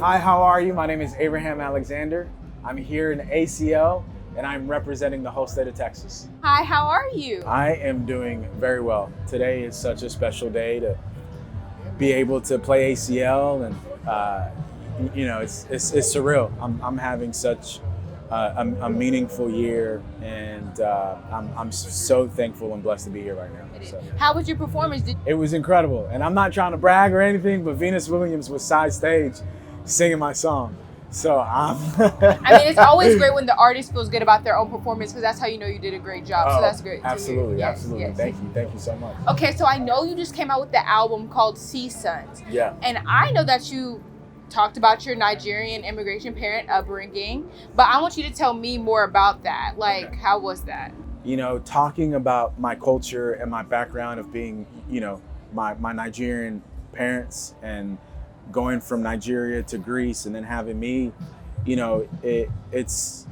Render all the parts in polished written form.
Hi, how are you? My name is Abraham Alexander. I'm here in ACL and I'm representing the whole state of Texas. Hi, how are you? I am doing very well. Today is such a special day to be able to play ACL, and it's surreal. I'm having such a meaningful year, and I'm so thankful and blessed to be here right now. So. How was your performance? It was incredible, and I'm not trying to brag or anything, but Venus Williams was side stage singing my song. So I mean, it's always great when the artist feels good about their own performance, because that's how you know you did a great job. So that's great. Absolutely, yes, absolutely. Yes. Thank you so much. Okay, so I know you just came out with the album called Sea Sons. Yeah. And I know that you talked about your Nigerian immigration parent upbringing, but I want you to tell me more about that. Like, how was that? You know, talking about my culture and my background of being, my Nigerian parents and going from Nigeria to Greece and then having me, it's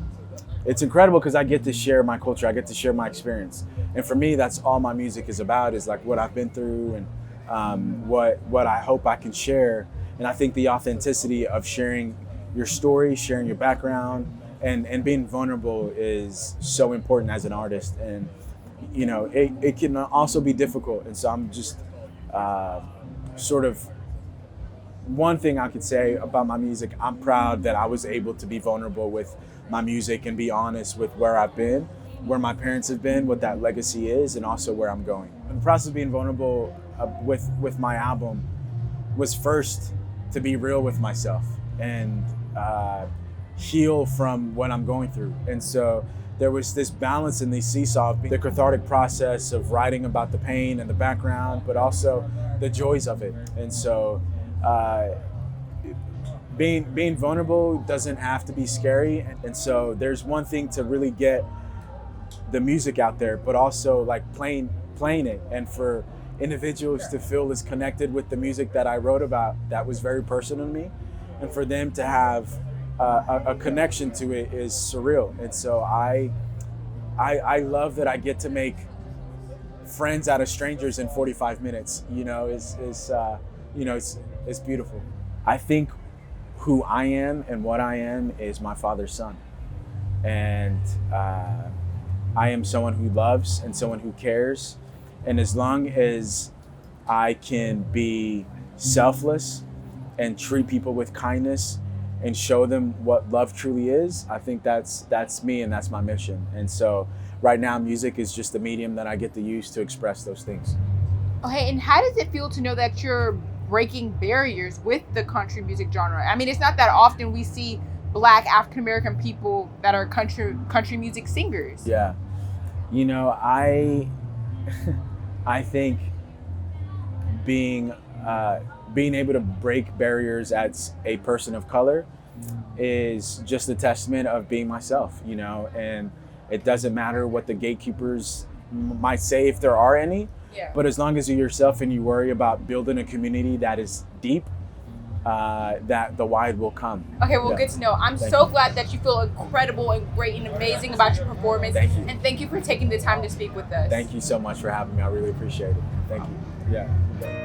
incredible because I get to share my culture. I get to share my experience. And for me, that's all my music is about, is like what I've been through and what I hope I can share. And I think the authenticity of sharing your story, sharing your background, and being vulnerable is so important as an artist. And, it can also be difficult. And so I'm just one thing I could say about my music, I'm proud that I was able to be vulnerable with my music and be honest with where I've been, where my parents have been, what that legacy is, and also where I'm going. The process of being vulnerable with my album was first to be real with myself and heal from what I'm going through. And so there was this balance in the seesaw of the cathartic process of writing about the pain and the background, but also the joys of it. And so being vulnerable doesn't have to be scary. And so there's one thing to really get the music out there, but also like playing it, and for individuals to feel as connected with the music that I wrote about, that was very personal to me, and for them to have a connection to it is surreal. And so I love that I get to make friends out of strangers in 45 minutes. It's beautiful. I think who I am and what I am is my father's son. And I am someone who loves and someone who cares. And as long as I can be selfless and treat people with kindness and show them what love truly is, I think that's me and that's my mission. And so right now, music is just a medium that I get to use to express those things. Okay, and how does it feel to know that you're breaking barriers with the country music genre? I mean, it's not that often we see Black African-American people that are country music singers. Yeah. I think being able to break barriers as a person of color is just a testament of being myself, and it doesn't matter what the gatekeepers might say, if there are any. Yeah. But as long as you're yourself and you worry about building a community that is deep, that the wide will come. Okay, well, good to know. I'm so glad that you feel incredible and great and amazing about your performance. Thank you. And thank you for taking the time to speak with us. Thank you so much for having me. I really appreciate it. Thank you. Yeah.